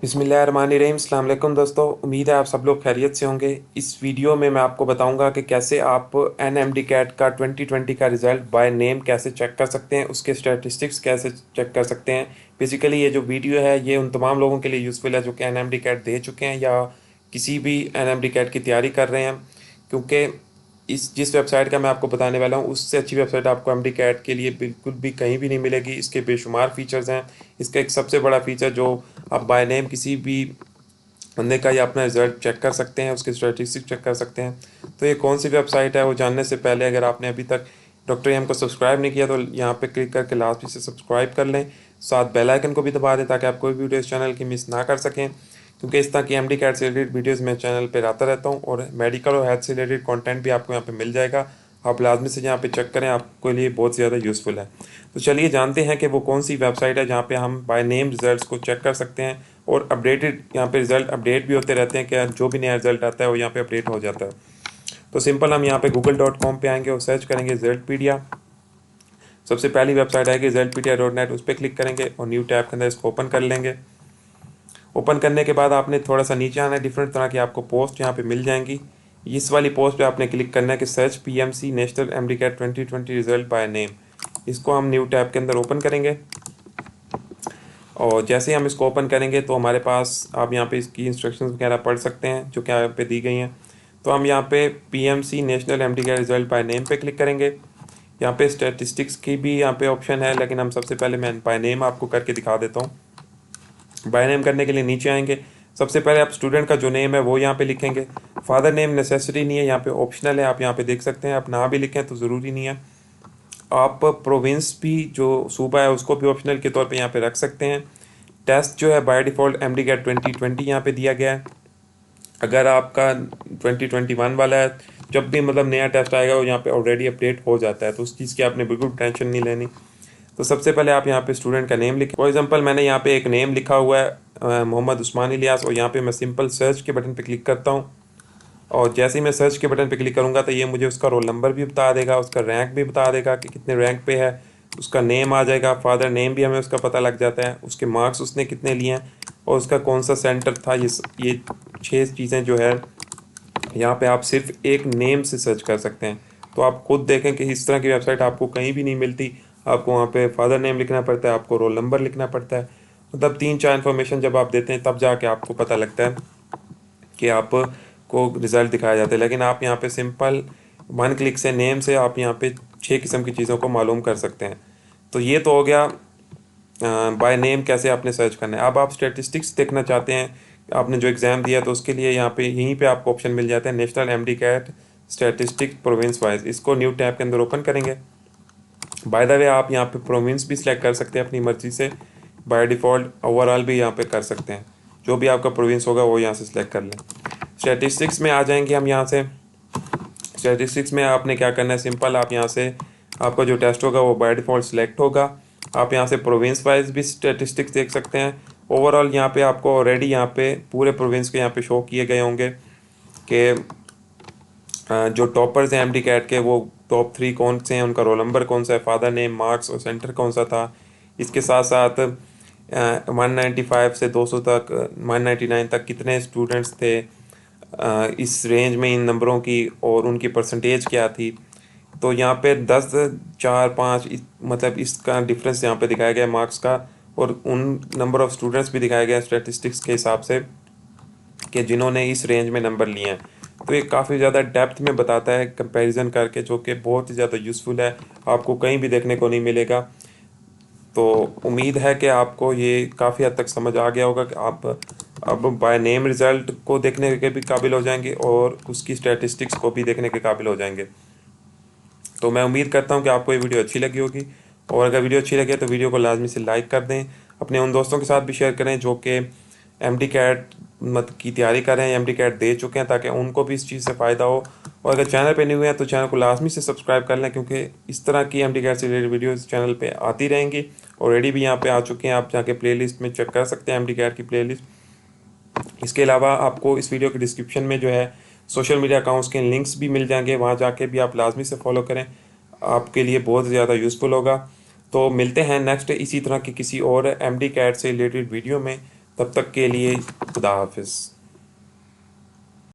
बिस्मिल्लाहिर्रहमानिर्रहीम। अस्सलाम वालेकुम दोस्तों, उम्मीद है आप सब लोग खैरियत से होंगे। इस वीडियो में मैं आपको बताऊंगा कि कैसे आप एनएमडी कैट का 2020 का रिज़ल्ट बाय नेम कैसे चेक कर सकते हैं, उसके स्टैटिस्टिक्स कैसे चेक कर सकते हैं। बेसिकली ये जो वीडियो है ये उन तमाम लोगों के लिए यूज़फुल है जो कि एनएमडी कैट दे चुके हैं या किसी भी एनएमडी कैट की तैयारी कर रहे हैं, क्योंकि इस जिस वेबसाइट का मैं आपको बताने वाला हूँ उससे अच्छी वेबसाइट आपको एमडी कैट के लिए बिल्कुल भी कहीं भी नहीं मिलेगी। इसके बेशुमार फ़ीचर्स हैं। इसका एक सबसे बड़ा फ़ीचर जो आप बाय नेम किसी भी बंदे का या अपना रिजल्ट चेक कर सकते हैं, उसके स्टैटिस्टिक्स चेक कर सकते हैं। तो ये कौन सी वेबसाइट है वो जानने से पहले अगर आपने अभी तक डॉक्टर एम को सब्सक्राइब नहीं किया तो यहाँ पे क्लिक करके लास्ट से सब्सक्राइब कर लें। साथ बेल आइकन को भी दबा दें ताकि आप कोई भी वीडियो इस चैनल की मिस ना कर सकें, क्योंकि इस तरह की एमडी कैट से रिलेटेड वीडियोज़ मैं चैनल पर लाता रहता हूँ और मेडिकल और हेल्थ से रिलेटेड कॉन्टेंट भी आपको यहाँ पर मिल जाएगा। आप लाजमी से यहाँ पे चेक करें, आपके लिए बहुत ज़्यादा यूज़फुल है। तो चलिए जानते हैं कि वो कौन सी वेबसाइट है जहाँ पे हम बाय नेम रिजल्ट्स को चेक कर सकते हैं और अपडेटेड यहाँ पे रिजल्ट अपडेट भी होते रहते हैं, कि जो भी नया रिजल्ट आता है वो यहाँ पे अपडेट हो जाता है। तो सिंपल हम यहाँ पे google.com पे आएंगे और सर्च करेंगे रिजल्टपीडिया। सबसे पहली वेबसाइट आएगी रिजल्टपीडिया.net, उस पर क्लिक करेंगे और न्यू टैब के अंदर इसको ओपन कर लेंगे। ओपन करने के बाद आपने थोड़ा सा नीचे आना है, डिफरेंट तरह की आपको पोस्ट यहाँ पे मिल जाएंगी। इस वाली पोस्ट पे आपने क्लिक करना है कि search PMC national MD CAT 2020 result by name. इसको हम न्यू टैब के अंदर ओपन करेंगे और जैसे ही हम इसको ओपन करेंगे तो हमारे पास आप यहाँ पे इसकी इंस्ट्रक्शंस वगैरह पढ़ सकते हैं जो कि यहाँ पे दी गई हैं। तो हम यहाँ पे PMC national MD CAT result by name पे क्लिक करेंगे। यहाँ पे स्टैटिस्टिक्स की भी यहाँ पे ऑप्शन है, लेकिन हम सबसे पहले मैं बाय नेम आपको करके दिखा देता हूँ। बाय नेम करने के लिए नीचे आएंगे। सबसे पहले आप स्टूडेंट का जो नेम है वो यहाँ पे लिखेंगे। फादर नेम नेसेसरी नहीं है, यहाँ पे ऑप्शनल है, आप यहाँ पे देख सकते हैं। आप ना भी लिखें तो ज़रूरी नहीं है। आप प्रोविंस भी जो सूबा है उसको भी ऑप्शनल के तौर पे यहाँ पे रख सकते हैं। टेस्ट जो है बाय डिफ़ॉल्ट एमडी कैट 2020 यहाँ पे दिया गया है। अगर आपका 2021 वाला है, जब भी मतलब नया टेस्ट आएगा वो यहाँ पे ऑलरेडी अपडेट हो जाता है, तो उस चीज़ की आपने बिल्कुल टेंशन नहीं लेनी। तो सबसे पहले आप यहाँ पे स्टूडेंट का नेम लिखें। फॉर एग्जांपल मैंने यहाँ पे एक नेम लिखा हुआ है मोहम्मद उस्मान इलियास, और यहाँ पे मैं सिंपल सर्च के बटन पे क्लिक करता हूँ और जैसे ही मैं सर्च के बटन पे क्लिक करूँगा तो ये मुझे उसका रोल नंबर भी बता देगा, उसका रैंक भी बता देगा कि कितने रैंक पे है, उसका नेम आ जाएगा, फादर नेम भी हमें उसका पता लग जाता है, उसके मार्क्स उसने कितने लिए हैं और उसका कौन सा सेंटर था। ये 6 चीज़ें जो है यहाँ पे आप सिर्फ एक नेम से सर्च कर सकते हैं। तो आप खुद देखें कि इस तरह की वेबसाइट आपको कहीं भी नहीं मिलती। आपको वहाँ पे फादर नेम लिखना पड़ता है, आपको रोल नंबर लिखना पड़ता है, मतलब 3-4 इन्फॉर्मेशन जब आप देते हैं तब जाके आपको पता लगता है कि आपको रिज़ल्ट दिखाया जाता है। लेकिन आप यहाँ पे सिंपल 1 क्लिक से नेम से आप यहाँ पे 6 किस्म की चीज़ों को मालूम कर सकते हैं। तो ये तो हो गया बाय नेम कैसे आपने सर्च करना है। अब आप स्टेटिस्टिक्स देखना चाहते हैं, आपने जो एग्ज़ाम दिया तो उसके लिए यहाँ पे यहीं पे आपको ऑप्शन मिल जाता है national MD CAT statistics province wise. इसको न्यू टैब के अंदर ओपन करेंगे। बाय द वे आप यहाँ पे प्रोविंस भी सिलेक्ट कर सकते हैं अपनी मर्ज़ी से। बाय डिफ़ॉल्ट ओवरऑल भी यहाँ पे कर सकते हैं, जो भी आपका प्रोविंस होगा वो यहाँ से सिलेक्ट कर लें। स्टैटिस्टिक्स में आ जाएंगे हम यहाँ से। स्टैटिस्टिक्स में आपने क्या करना है, सिंपल आप यहाँ से आपका जो टेस्ट होगा वो बाय डिफ़ॉल्ट सिलेक्ट होगा। आप यहाँ से प्रोविंस वाइज भी स्टैटिस्टिक्स देख सकते हैं। ओवरऑल यहाँ पे आपको ऑलरेडी यहाँ पे पूरे प्रोविंस के यहाँ पे शो किए गए होंगे कि जो टॉपर्स हैं एमडी कैट के वो टॉप 3 कौन से हैं, उनका रोल नंबर कौन सा है, फादर नेम, मार्क्स और सेंटर कौन सा था। इसके साथ साथ 195 से 200 तक, 199 तक कितने स्टूडेंट्स थे इस रेंज में इन नंबरों की, और उनकी परसेंटेज क्या थी। तो यहाँ पे 10, 4, 5 मतलब इसका डिफरेंस यहाँ पे दिखाया गया मार्क्स का, और उन नंबर ऑफ़ स्टूडेंट्स भी दिखाया गया स्टैटिस्टिक्स के हिसाब से कि जिन्होंने इस रेंज में नंबर लिए हैं। तो ये काफ़ी ज़्यादा डेप्थ में बताता है कंपैरिजन करके, जो कि बहुत ही ज़्यादा यूज़फुल है, आपको कहीं भी देखने को नहीं मिलेगा। तो उम्मीद है कि आपको ये काफ़ी हद तक समझ आ गया होगा कि आप अब बाय नेम रिज़ल्ट को देखने के भी काबिल हो जाएंगे और उसकी स्टैटिस्टिक्स को भी देखने के काबिल हो जाएंगे। तो मैं उम्मीद करता हूँ कि आपको ये वीडियो अच्छी लगी होगी, और अगर वीडियो अच्छी लगे तो वीडियो को लाजमी से लाइक कर दें। अपने उन दोस्तों के साथ भी शेयर करें जो कि एमडी कैट की तैयारी कर रहे हैं, एमडी कैट दे चुके हैं, ताकि उनको भी इस चीज़ से फ़ायदा हो। और अगर चैनल पे नहीं हुए हैं तो चैनल को लाजमी से सब्सक्राइब कर लें, क्योंकि इस तरह की एमडी कैट से रिलेटेड वीडियोस चैनल पे आती रहेंगी। ऑलरेडी भी यहाँ पे आ चुके हैं, आप जाके प्लेलिस्ट में चेक कर सकते हैं एमडी कैट की प्लेलिस्ट। इसके अलावा आपको इस वीडियो के डिस्क्रिप्शन में जो है सोशल मीडिया अकाउंट्स के लिंक्स भी मिल जाएंगे, वहाँ जाके भी आप लाजमी से फॉलो करें, आपके लिए बहुत ज़्यादा यूज़फुल होगा। तो मिलते हैं नेक्स्ट इसी तरह की किसी और एमडी कैट से रिलेटेड वीडियो में। तब तक के लिए खुदा हाफिज़।